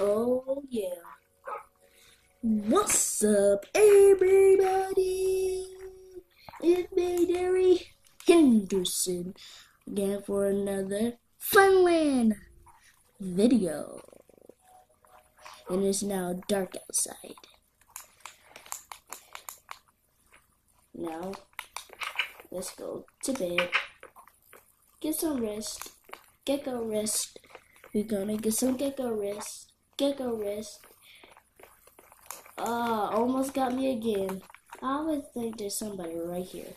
Oh yeah. What's up, everybody? It's me, Derry Henderson, again for another Funland video. And it's now dark outside. Now, let's go to bed. Get some rest. Gecko rest. We're gonna get some gecko rest. Gecko rest. Almost got me again. I always think there's somebody right here.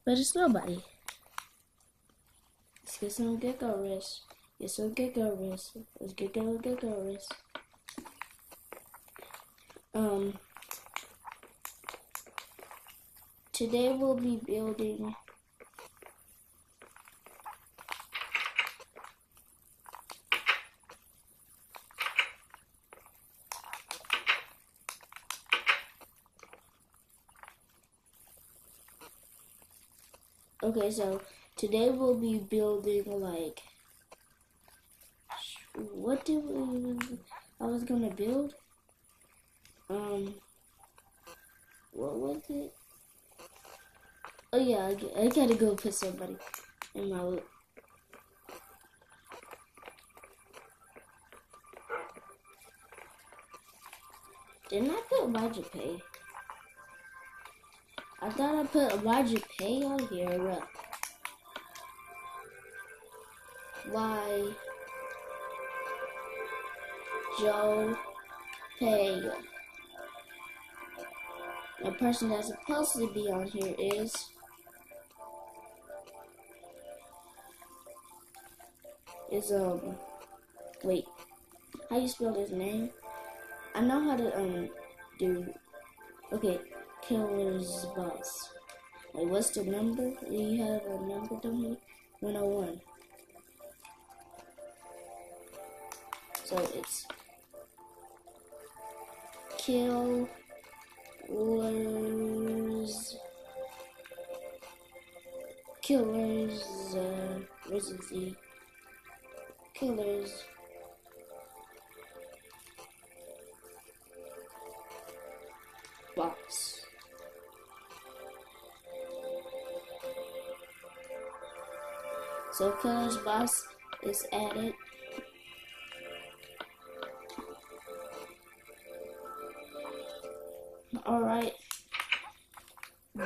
But it's nobody. Let's get some gecko rest. Get some gecko rest. Let's get gecko rest. Today we'll be building so today we'll be building like I was gonna build? What was it? Oh yeah, I gotta go put somebody in my Didn't I put Elijah Pay? I thought I put Elijah Pay on here. Why? Joe Pay. The person that's supposed to be on here is wait, how you spell his name? I know how to do. Okay, Killer's Boss. Like, what's the number? Do you have a number down here? 101. So it's Killer's where's the Z? Killer's Boss. So Killer's Boss is added. Alright.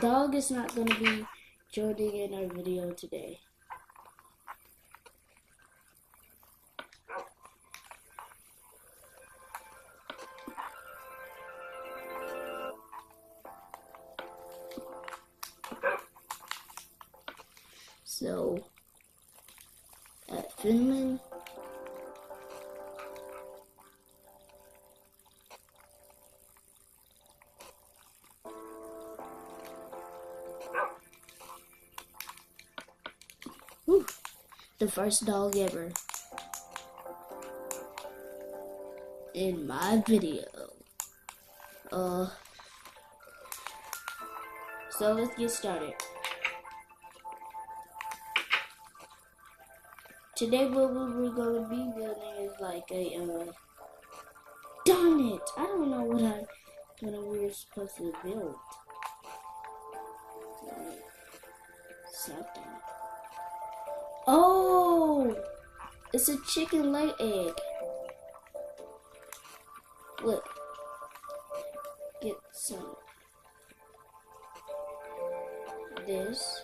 Dog is not going to be joining in our video today. So, at Finland, the first dog ever in my video. So let's get started. Today what we're gonna be building is like a darn it! I don't know what we're supposed to build. Something. Oh, it's a chicken lay egg. Look, get some this.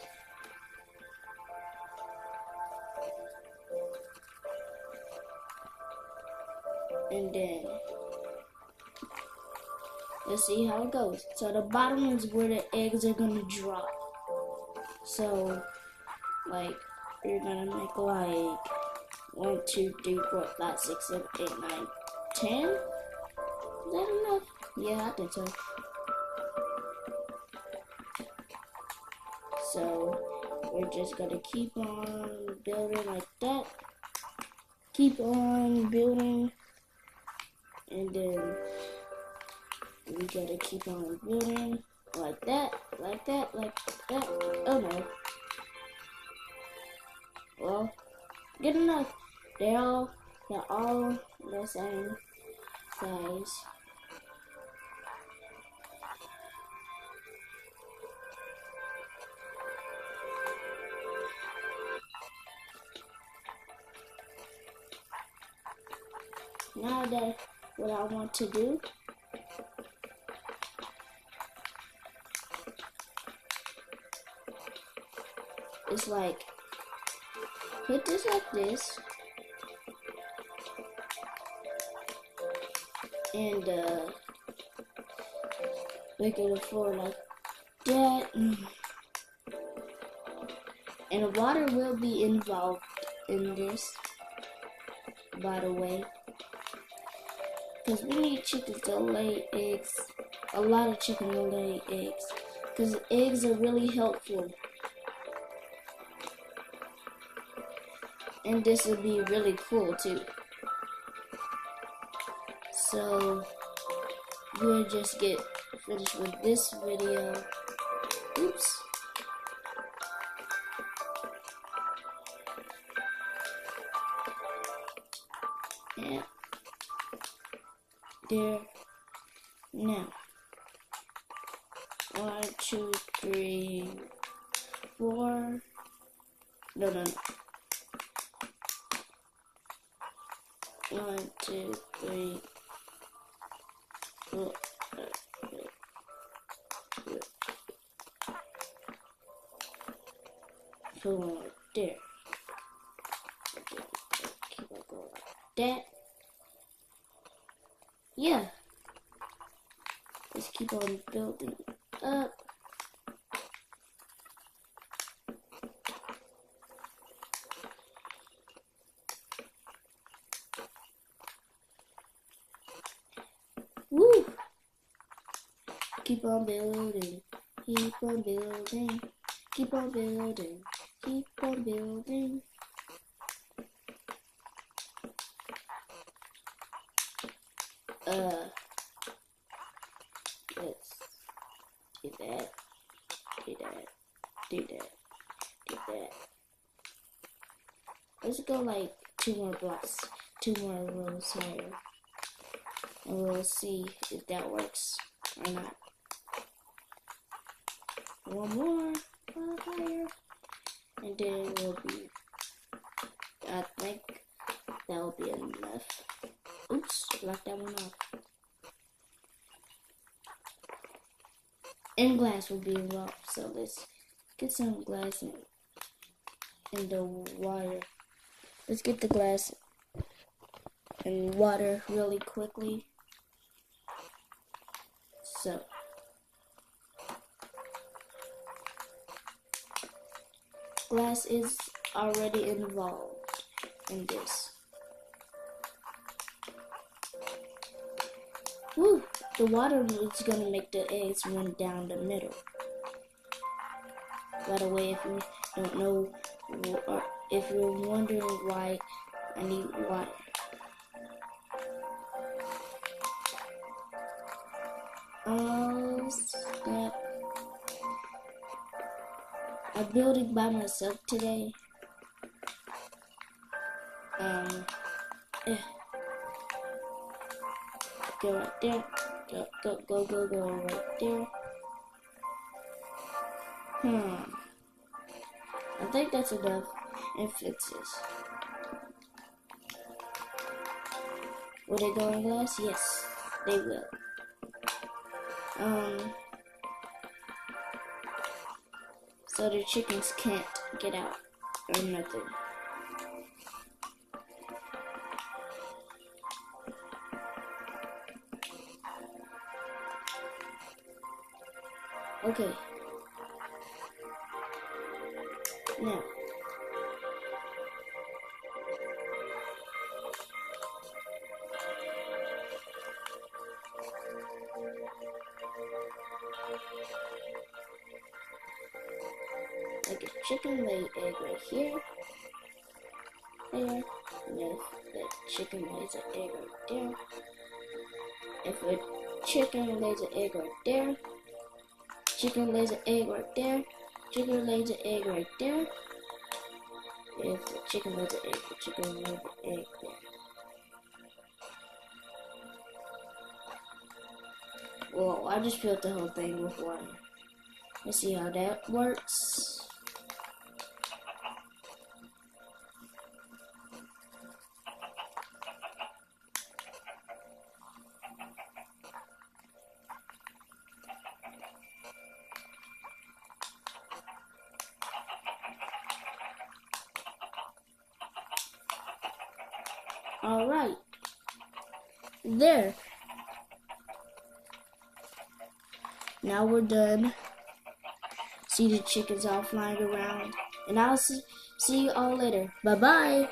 And then let's see how it goes. So the bottom is where the eggs are gonna drop. So like you're gonna make like 1, 2, 3, 4, 5, 6, 7, 8, 9, 10. Is that enough? Yeah, I think so. So we're just gonna keep on building like that. Keep on building. And then we gotta keep on building like that, like that, like that. Oh no. Well, good enough. They're They're all the same size. Now that what I want to do is like put this like this and make it a floor like that, and water will be involved in this, by the way, because we need chickens to lay eggs, a lot of chicken to lay eggs, because eggs are really helpful, and this will be really cool too. So we'll just get finished with this video. Oops. Yeah. There. Now. 1, 2, 3, 4. No. 1, 2, 3. 4. Put one right there. Keep on going like that. Yeah. Let's keep on building up. Woo! Keep on building. Keep on building. Keep on building. Keep on building. Let's do that. Do that. Do that. Do that. Let's go like 2 more blocks. 2 more rows higher. And we'll see if that works or not. 1 more higher. And then we'll be, I think that will be enough. Oops, blocked that one off. And glass will be involved, so let's get some glass in the water. Let's get the glass and water really quickly. So glass is already involved in this. Woo! The water is gonna make the eggs run down the middle. By the way, if you don't know, or if you're wondering why I need water, snap. I'm building by myself today. Go right there. Go right there. I think that's enough. And fixes. Will they go in glass? Yes, they will. So the chickens can't get out or nothing. Okay. Now. Like a chicken lay egg right here. There. And if the chicken lays an egg right there. If a chicken lays an egg right there. Chicken lays an egg right there. Chicken lays an egg right there. If the chicken lays an egg, the chicken lays an egg there. Well, I just filled the whole thing with water. Let's see how that works. Alright. There. Now we're done. See the chickens all flying around. And I'll see you all later. Bye-bye.